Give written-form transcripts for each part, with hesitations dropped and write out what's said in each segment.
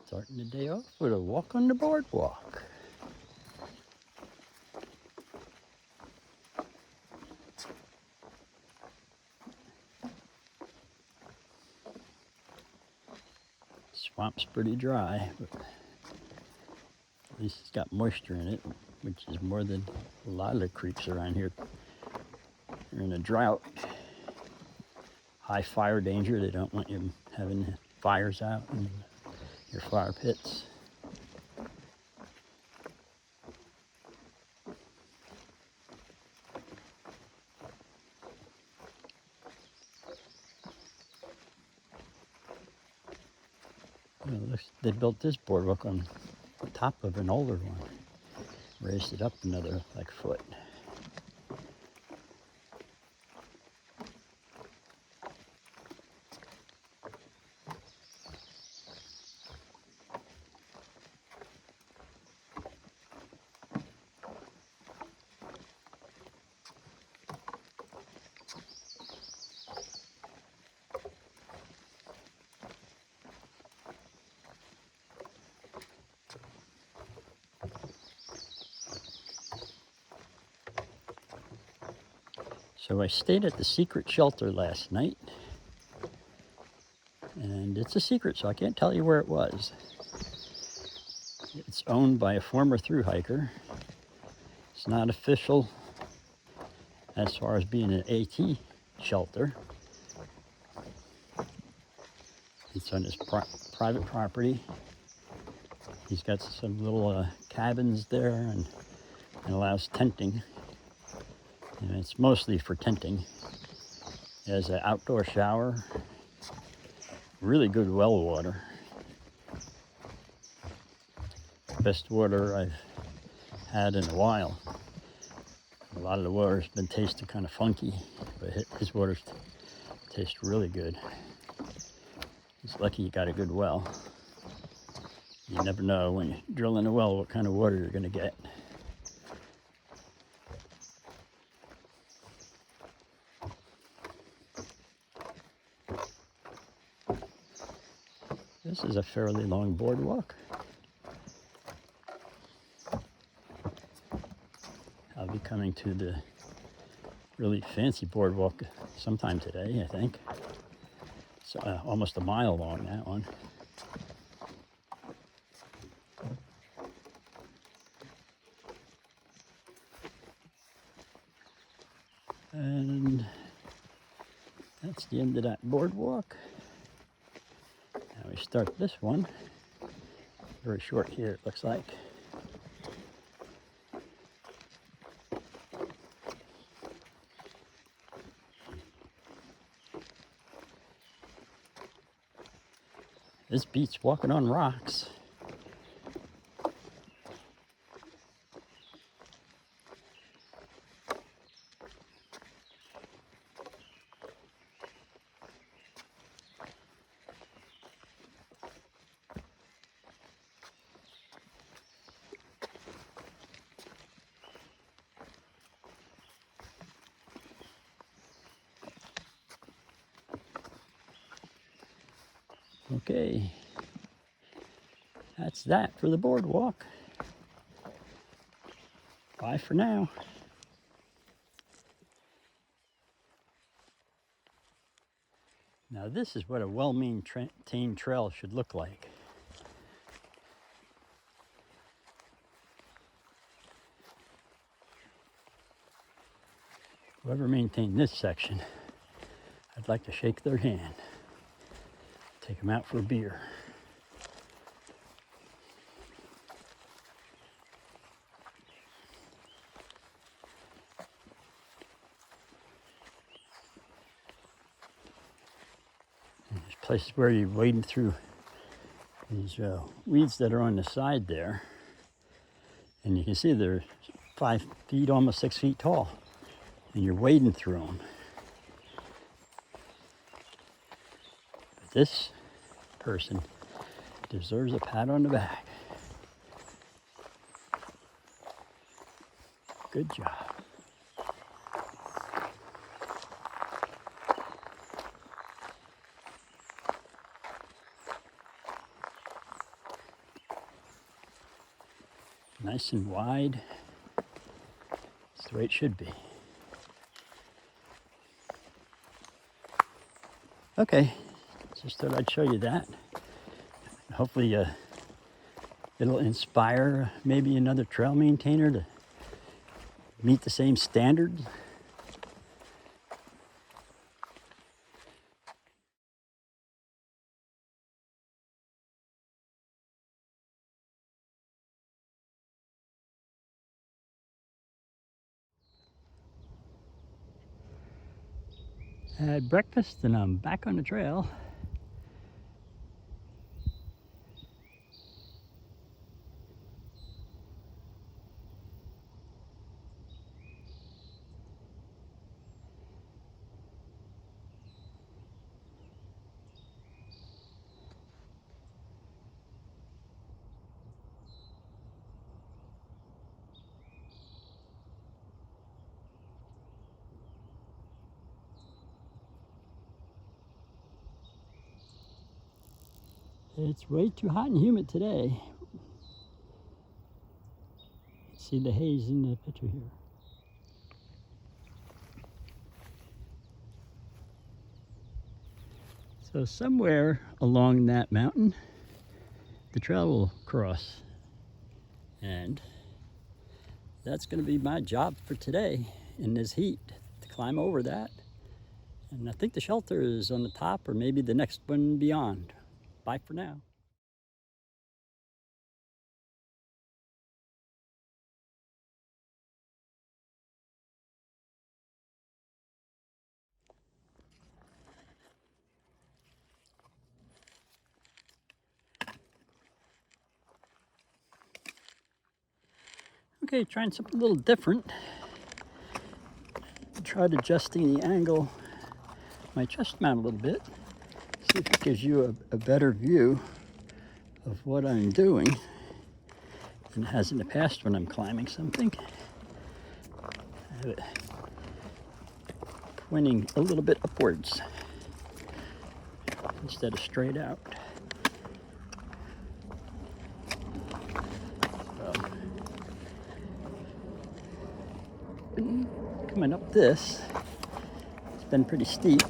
Starting the day off with a walk on the boardwalk. Swamp's pretty dry, but at least it's got moisture in it, which is more than a lot of the creeks around here. They're in a drought. High fire danger. They don't want you having fires out in your fire pits. They built this boardwalk on top of an older one. Raised it up another like foot. So I stayed at the secret shelter last night, and it's a secret, so I can't tell you where it was. It's owned by a former thru hiker. It's not official as far as being an AT shelter. It's on his private property. He's got some little cabins there and allows tenting. And it's mostly for tenting. It has an outdoor shower, really good well water. Best water I've had in a while. A lot of the water's been tasting kind of funky, but his water tastes really good. He's lucky you got a good well. You never know when you're drilling a well what kind of water you're going to get. This is a fairly long boardwalk. I'll be coming to the really fancy boardwalk sometime today, I think. It's almost a mile long, that one. And that's the end of that boardwalk. Now we start this one. Very short here, it looks like. This beats walking on rocks. Okay, that's that for the boardwalk. Bye for now. Now this is what a well-maintained trail should look like. Whoever maintained this section, I'd like to shake their hand. Take them out for a beer. And there's places where you're wading through these weeds that are on the side there. And you can see they're 5 feet, almost 6 feet tall. And you're wading through them. But this person deserves a pat on the back. Good job. Nice and wide. That's the way it should be. Okay, just thought I'd show you that. Hopefully it'll inspire maybe another trail maintainer to meet the same standards. Had breakfast and I'm back on the trail. It's way too hot and humid today. See the haze in the picture here. So somewhere along that mountain, the trail will cross. And that's going to be my job for today in this heat, to climb over that. And I think the shelter is on the top or maybe the next one beyond. Bye for now. Okay, trying something a little different. Tried adjusting the angle, my chest mount a little bit. See if it gives you a better view of what I'm doing than it has in the past when I'm climbing something. I have it pointing a little bit upwards instead of straight out. Coming up this, it's been pretty steep.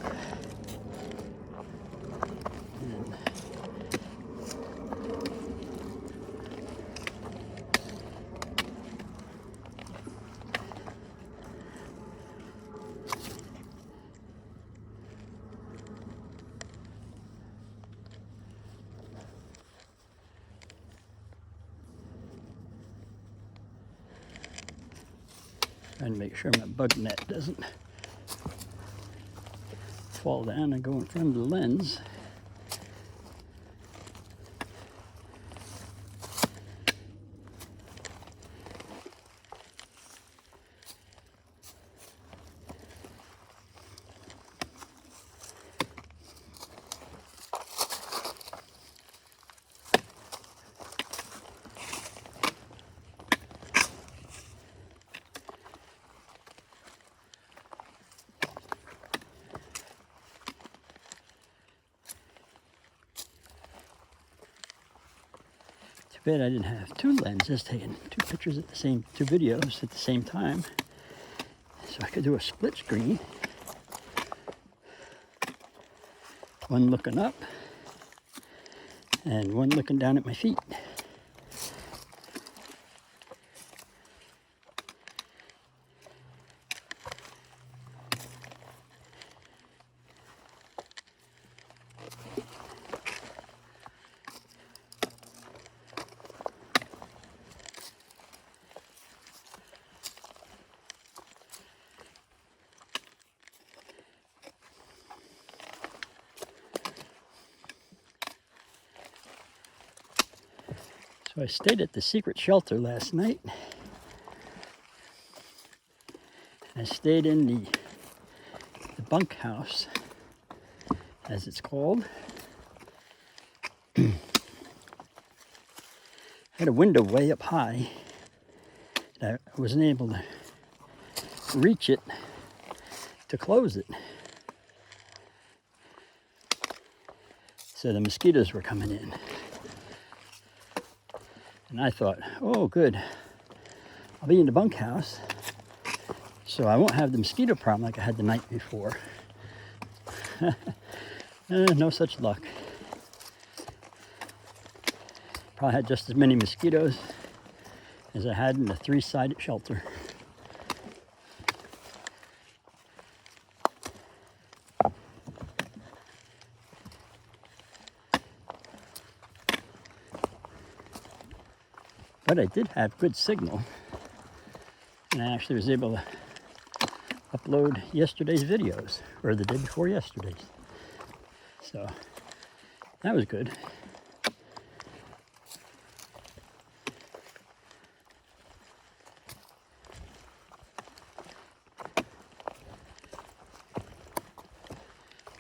Trying to make sure my bug net doesn't fall down and go in front of the lens. Too bad I didn't have two lenses taking two pictures at the same, two videos at the same time. So I could do a split screen. One looking up and one looking down at my feet. So I stayed at the secret shelter last night. I stayed in the bunkhouse, as it's called. Had a window way up high. I wasn't able to reach it to close it. So the mosquitoes were coming in. And I thought, oh, good. I'll be in the bunkhouse, so I won't have the mosquito problem like I had the night before. No such luck. Probably had just as many mosquitoes as I had in the 3-sided shelter. But I did have good signal, and I actually was able to upload yesterday's videos, or the day before yesterday's. So that was good.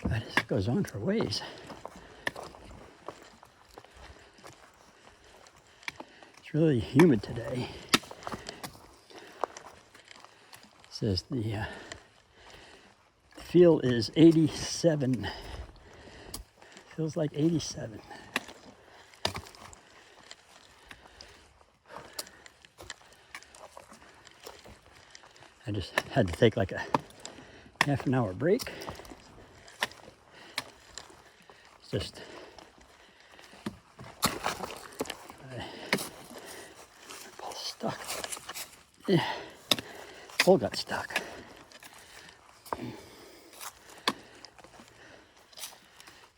But this goes on for ways. It's really humid today. It says the feel is 87. Feels like 87. I just had to take like a half an hour break. It's just all stuck. Yeah, pole got stuck.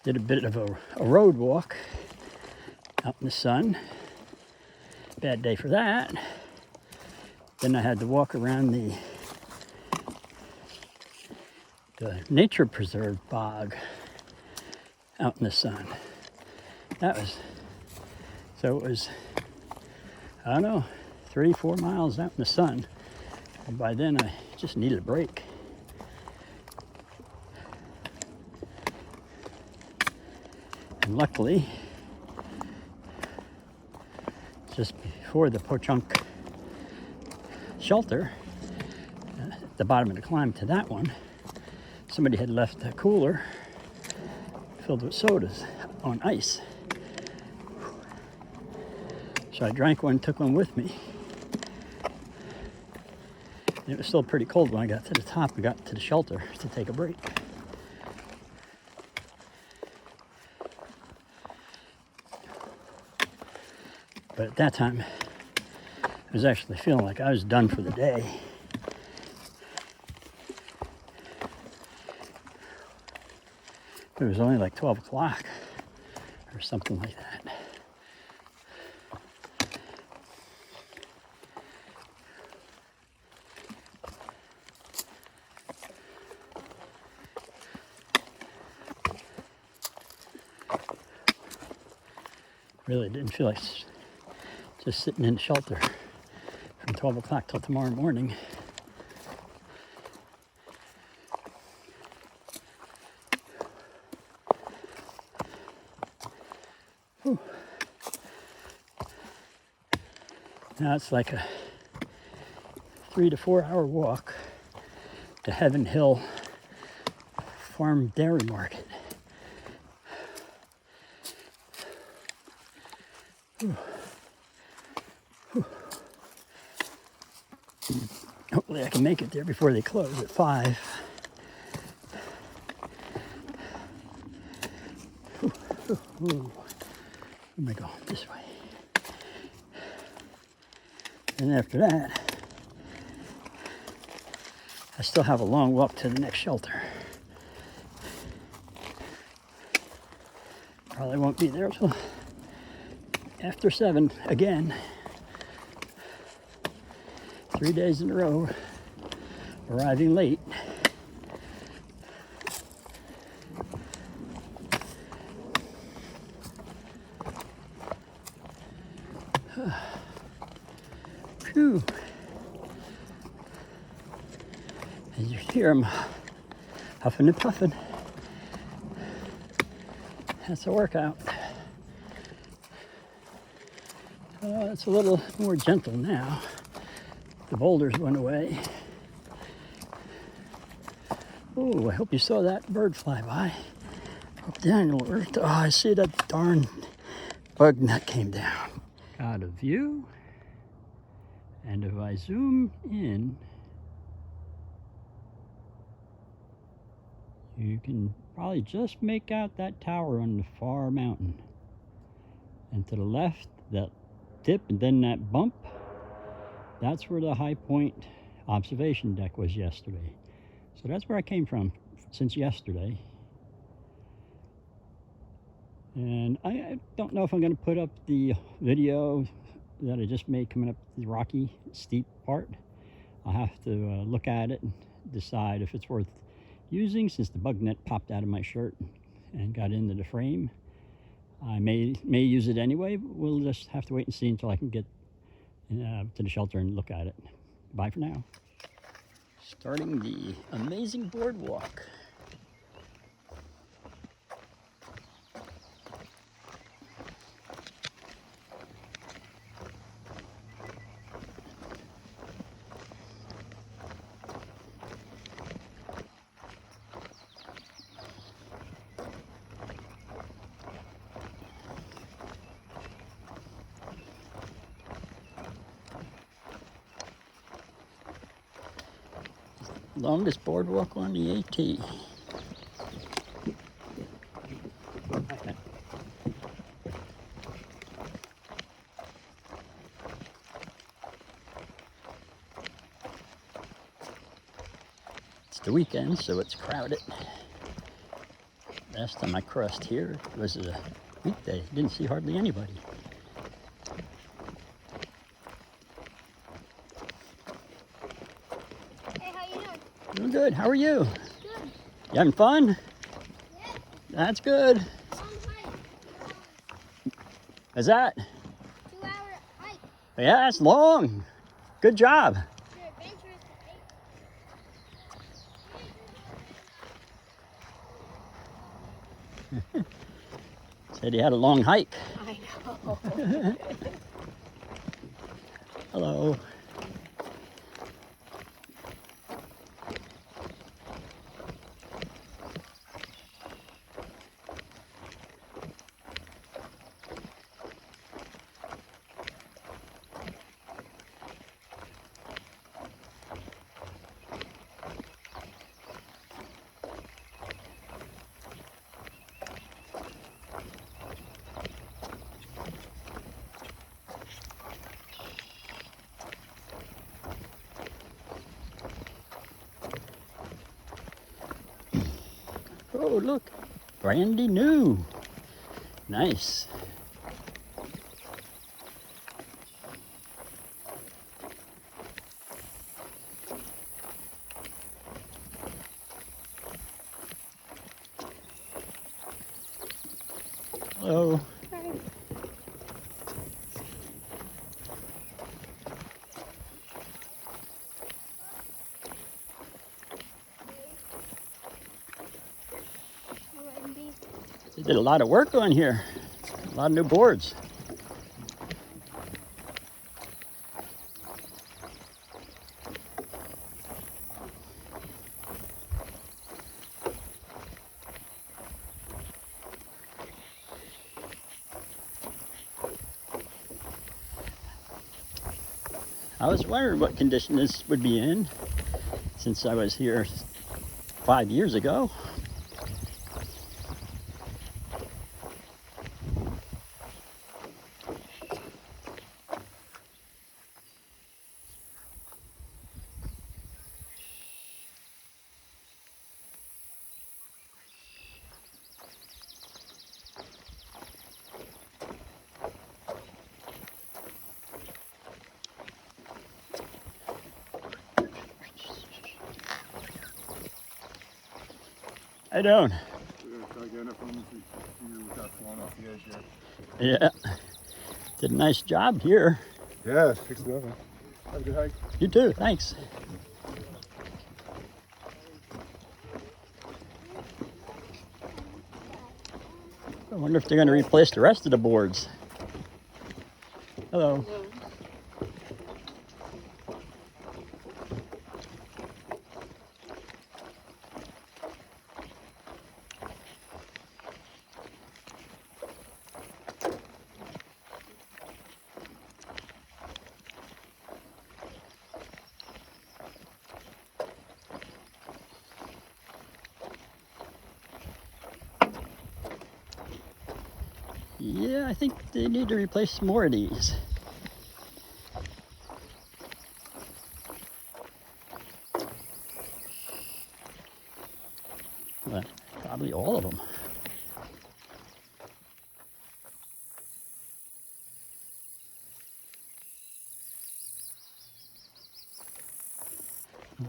Did a bit of a road walk out in the sun. Bad day for that. Then I had to walk around the nature preserve bog out in the sun. So it was, I don't know, 3-4 miles out in the sun. And by then I just needed a break. And luckily, just before the Pochunk shelter, at the bottom of the climb to that one, somebody had left a cooler filled with sodas on ice. So I drank one, took one with me. And it was still pretty cold when I got to the top and got to the shelter to take a break. But at that time, I was actually feeling like I was done for the day. It was only like 12 o'clock or something like that. Really didn't feel like just sitting in the shelter from 12 o'clock till tomorrow morning. Whew. Now it's like a 3 to 4 hour walk to Heaven Hill Farm Dairy Market. Whew. Whew. Hopefully I can make it there before they close at 5. Whew. Whew. Where am I going? This way. And after that, I still have a long walk to the next shelter. Probably won't be there till after 7 again. 3 days in a row, arriving late. Phew. As you hear them huffing and puffing. That's a workout. It's a little more gentle now. The boulders went away. Oh, I hope you saw that bird fly by. Up down, oh, I see that darn bug that came down. out of view. And if I zoom in, you can probably just make out that tower on the far mountain. And to the left, that tip and then that bump, that's where the High Point observation deck was yesterday. So that's where I came from since yesterday. And I don't know if I'm going to put up the video that I just made coming up the rocky, steep part. I'll have to look at it and decide if it's worth using, since the bug net popped out of my shirt and got into the frame. I may use it anyway, but we'll just have to wait and see until I can get to the shelter and look at it. Bye for now. Starting the amazing boardwalk. Longest boardwalk on the AT. It's the weekend, so it's crowded. Last time I crossed here was a weekday. Didn't see hardly anybody. Doing good. How are you? Good. You having fun? Yeah. That's good. Long hike. Is that? 2-hour hike. Yeah, that's long. Good job. You're adventurous to Said he had a long hike. I know. Hello. Oh, look. Brandy new. Nice. Hello. Hi. They did a lot of work on here. A lot of new boards. I was wondering what condition this would be in, since I was here 5 years ago. How you doing? We're going to try getting up on you without falling off the edge here. Yeah. Did a nice job here. Yeah, fixed it up. Have a good hike. You too, thanks. I wonder if they're going to replace the rest of the boards. Hello. Yeah, I think they need to replace more of these. Well, probably all of them.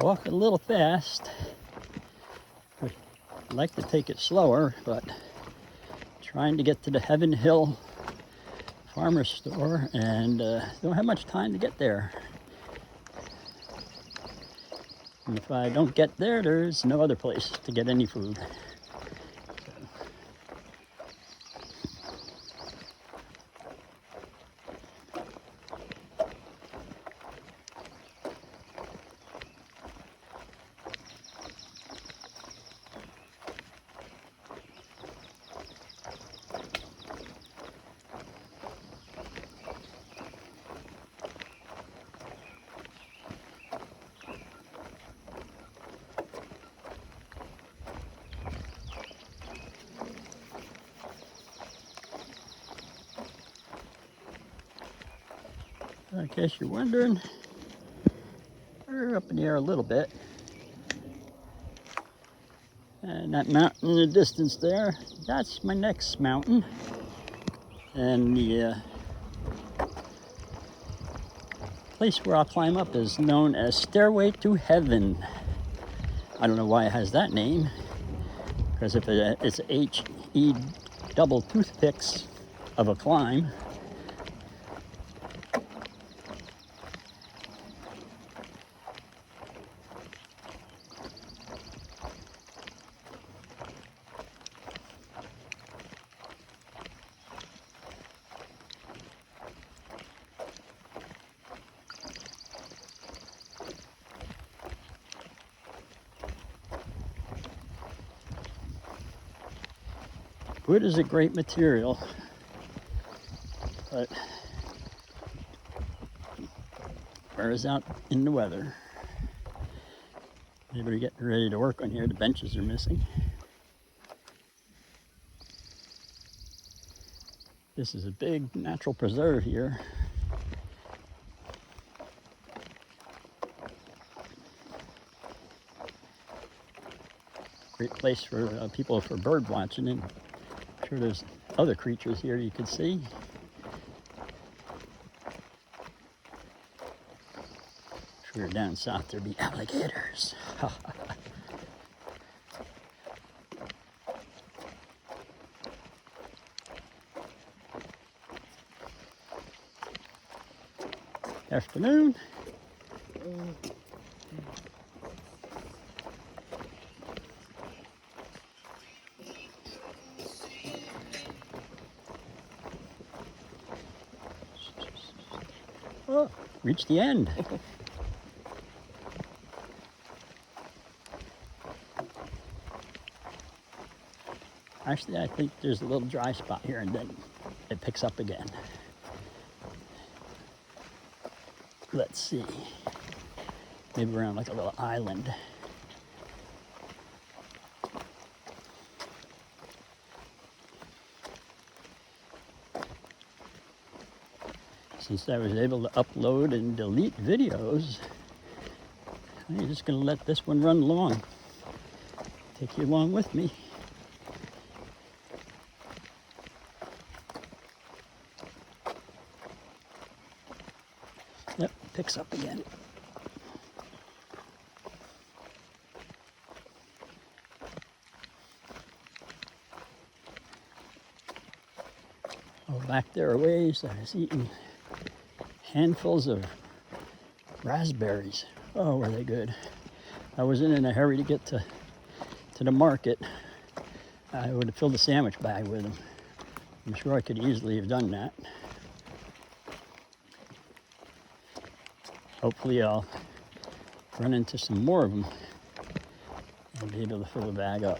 Walking a little fast. I'd like to take it slower, but trying to get to the Heaven Hill farmer's store and don't have much time to get there. And if I don't get there, there's no other place to get any food. In case you're wondering, we're up in the air a little bit. And that mountain in the distance there, that's my next mountain. And the place where I'll climb up is known as Stairway to Heaven. I don't know why it has that name, because if it's H-E double toothpicks of a climb. Wood is a great material, but wears out in the weather. Everybody getting ready to work on here. The benches are missing. This is a big natural preserve here. Great place for people for bird watching, and I'm sure there's other creatures here you can see. Sure, down south there'd be alligators. Afternoon. Oh, reached the end. Actually, I think there's a little dry spot here and then it picks up again. Let's see. Maybe we're on like a little island. Since I was able to upload and delete videos, I'm just going to let this one run long. Take you along with me. Yep, picks up again. Oh, back there a ways, I was eating handfuls of raspberries. Oh, were they good. I wasn't in a hurry to get to the market. I would have filled a sandwich bag with them. I'm sure I could easily have done that. Hopefully I'll run into some more of them and be able to fill the bag up.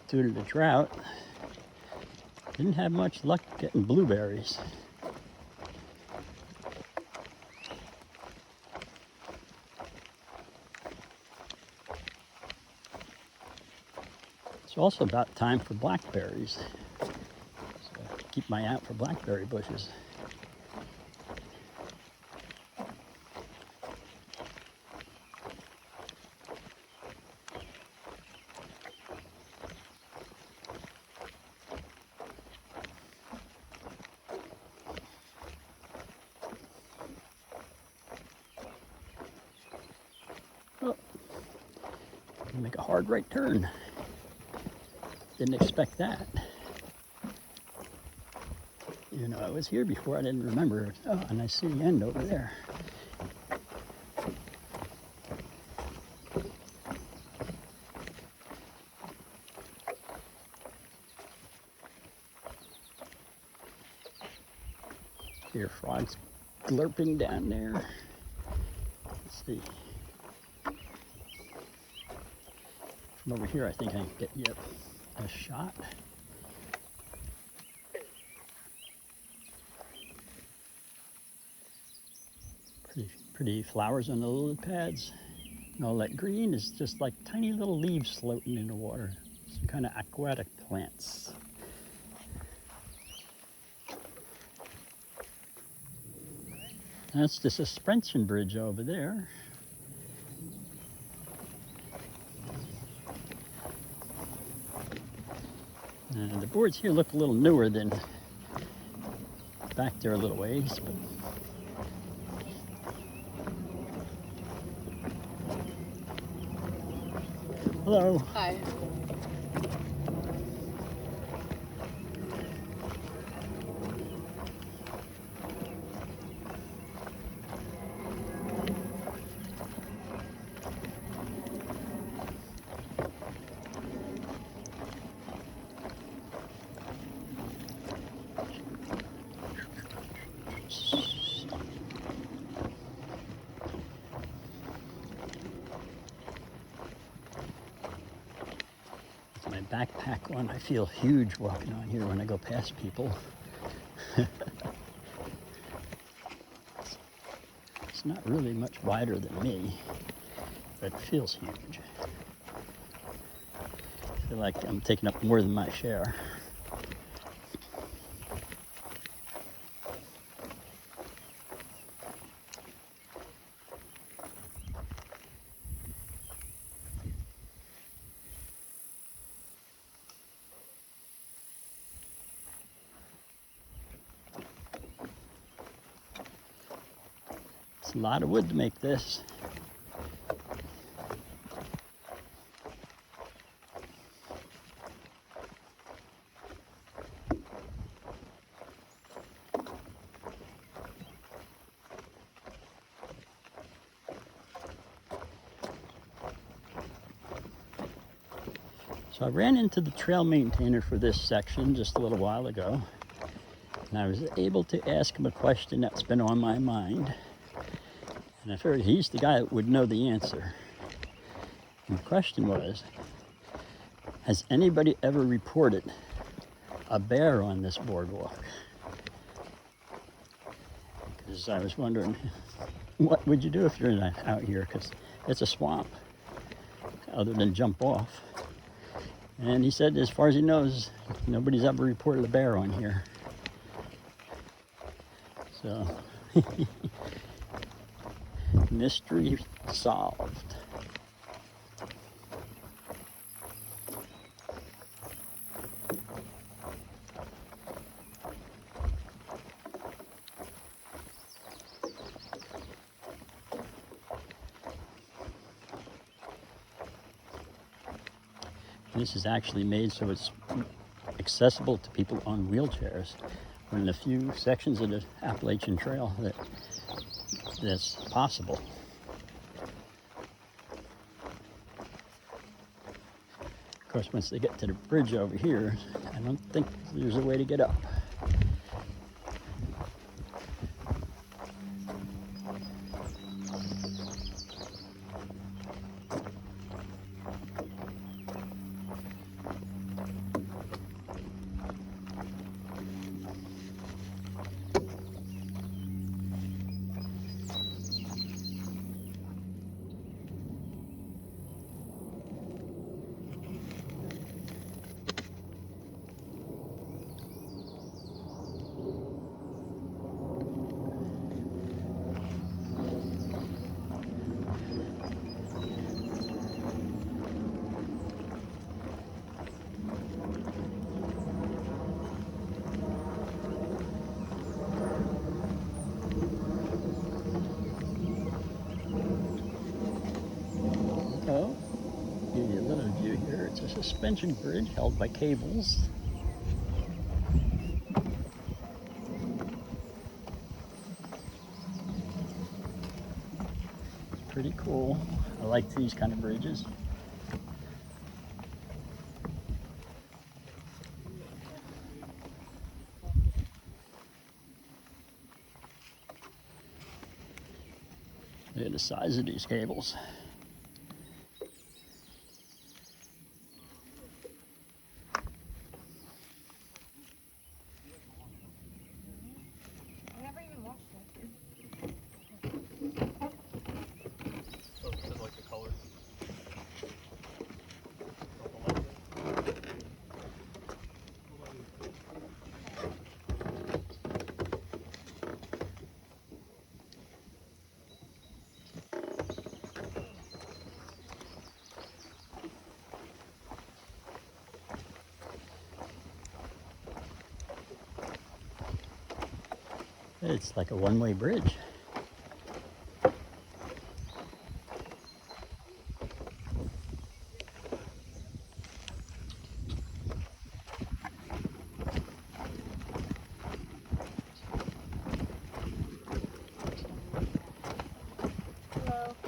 Due to the drought, didn't have much luck getting blueberries. It's also about time for blackberries. So keep my eye out for blackberry bushes. Oh, make a hard right turn. Didn't expect that. You know, I was here before, I didn't remember. Oh, and I see the end over there. Hear frogs glurping down there. Let's see. From over here, I think I can get you a shot. Pretty flowers on the lily pads. And all that green is just like tiny little leaves floating in the water. Some kind of aquatic plants. That's the suspension bridge over there. And the boards here look a little newer than back there a little ways. But hello. Hi. With my backpack on, I feel huge walking on here when I go past people. It's not really much wider than me, but it feels huge. I feel like I'm taking up more than my share. It's a lot of wood to make this. So I ran into the trail maintainer for this section just a little while ago, and I was able to ask him a question that's been on my mind. And I figured he's the guy that would know the answer. And the question was, has anybody ever reported a bear on this boardwalk? Because I was wondering, what would you do if you're out here? Because it's a swamp, other than jump off. And he said, as far as he knows, nobody's ever reported a bear on here. So, mystery solved. This is actually made so it's accessible to people on wheelchairs. One of the few sections of the Appalachian Trail that's possible. Of course, once they get to the bridge over here, I don't think there's a way to get up. suspension bridge held by cables. Pretty cool. I like these kind of bridges. Look at the size of these cables. I never even watched it. Oh, it says like the color. It's like a one-way bridge.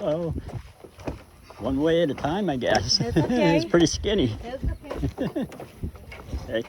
Oh, one way at a time, I guess. It's okay. It's pretty skinny. It's okay. Hey.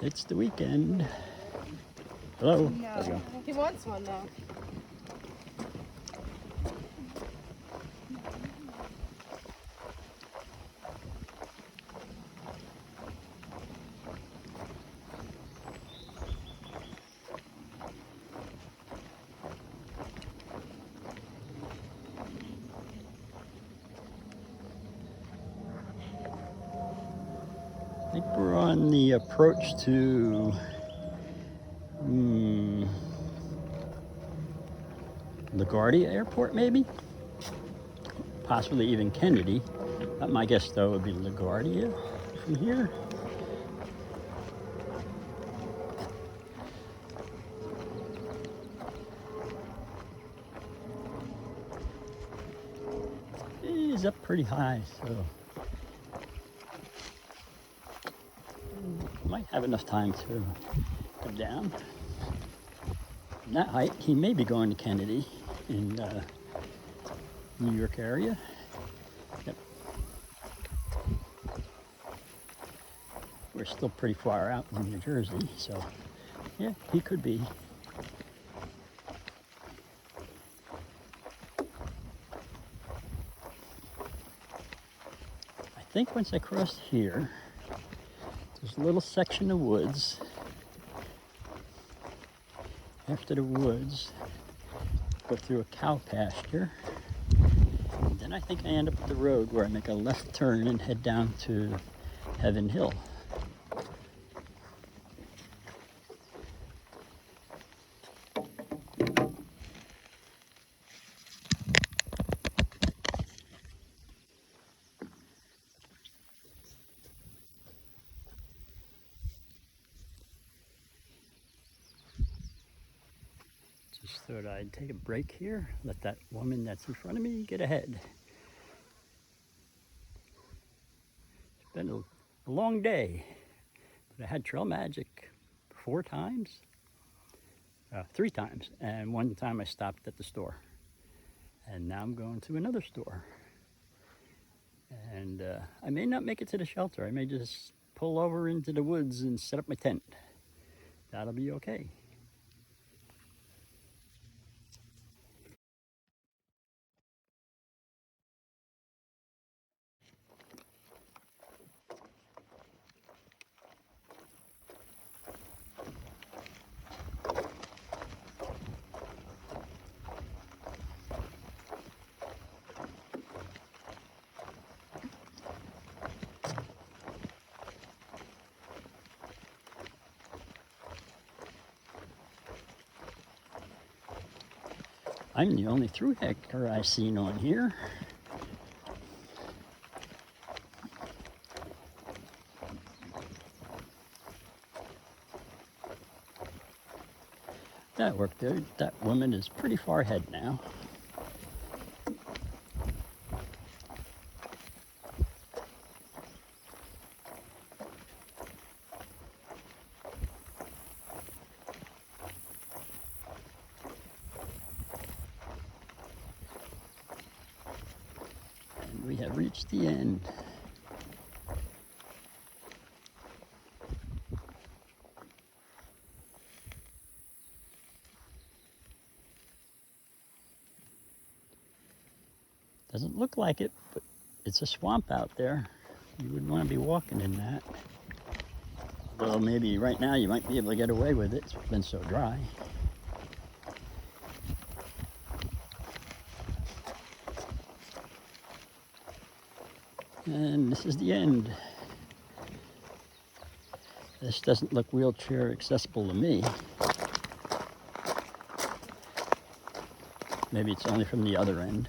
It's the weekend. Hello. How's it No. going? He wants one though. I think we're on the approach to LaGuardia Airport, maybe? Possibly even Kennedy. My guess, though, would be LaGuardia from here. It's up pretty high, so might have enough time to come down. From that height, he may be going to Kennedy in New York area. Yep. We're still pretty far out in New Jersey, so yeah, he could be. I think once I crossed here, there's a little section of woods. After the woods, go through a cow pasture. And then I think I end up at the road where I make a left turn and head down to Heaven Hill. Just thought I'd take a break here, let that woman that's in front of me get ahead. It's been a long day, but I had trail magic 4 times, 3 times, and 1 time I stopped at the store. And now I'm going to another store. And I may not make it to the shelter. I may just pull over into the woods and set up my tent. That'll be okay. I'm the only through hiker I've seen on here. That worked there. That woman is pretty far ahead now. And we have reached the end. Doesn't look like it, but it's a swamp out there. You wouldn't want to be walking in that. Although maybe right now you might be able to get away with it. It's been so dry. And this is the end. This doesn't look wheelchair accessible to me. Maybe it's only from the other end.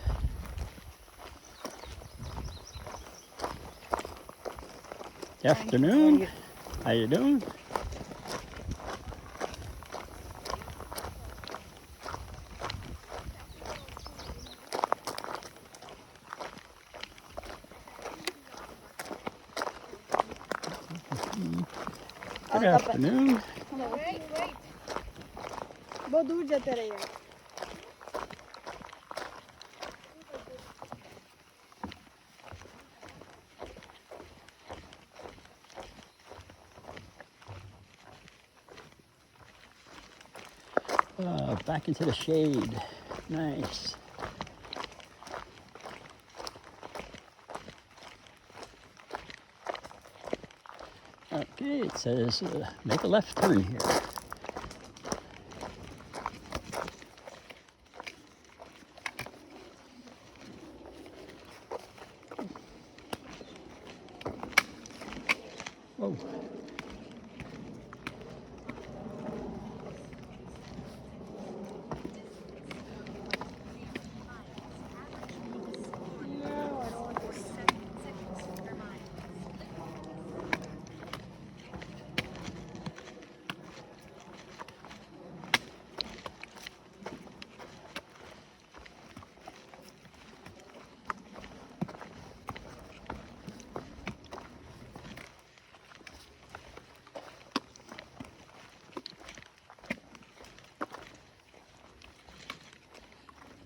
Afternoon. How you doing? Good afternoon. Wait. बहुत दूर जाते रहिए. Back into the shade. Nice. Okay, it says make a left turn here. Whoa.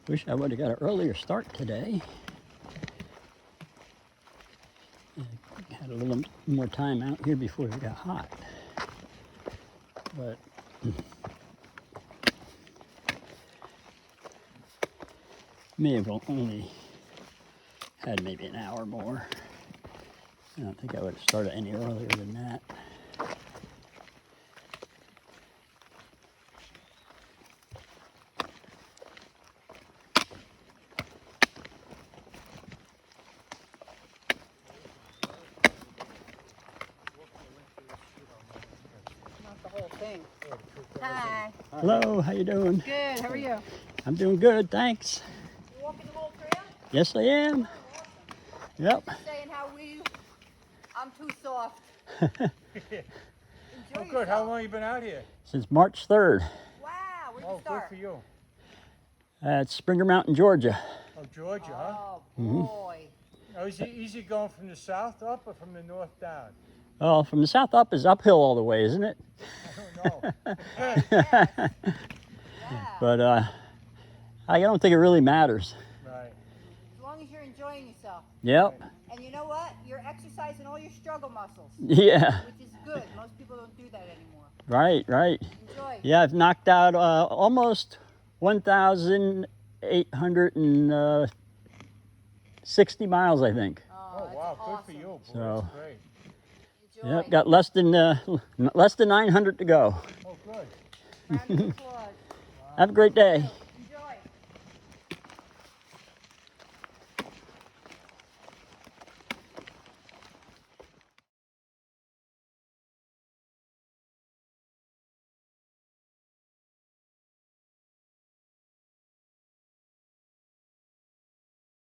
Wish I would have got an earlier start today. Had a little more time out here before it got hot. But may have only had maybe an hour more. I don't think I would have started any earlier than that. Hi. Hello, how you doing? Good. How are you? I'm doing good, thanks. You walking the whole trail? Yes, I am. Yep. Saying how I'm too soft. Oh, Enjoy good. How yourself. long you been out here? Since March 3rd. Wow. Where'd you Oh, good start? for you. At Springer Mountain, Georgia. Oh, Georgia, huh? Oh Mhm. boy. Now, is it easy going from the south up or from the north down? Well, from the south up is uphill all the way, isn't it? I don't know. Yeah. But I don't think it really matters. Right. As long as you're enjoying yourself. Yep. And you know what? You're exercising all your struggle muscles, Yeah. which is good. Most people don't do that anymore. Right, right. Enjoy. Yeah, I've knocked out almost 1,860 miles, I think. Oh, That's wow. awesome. Good for you. Boy, So- that's great. Enjoy. Yep, got less than 900 to go. Oh, good. Round of applause. Have a great day.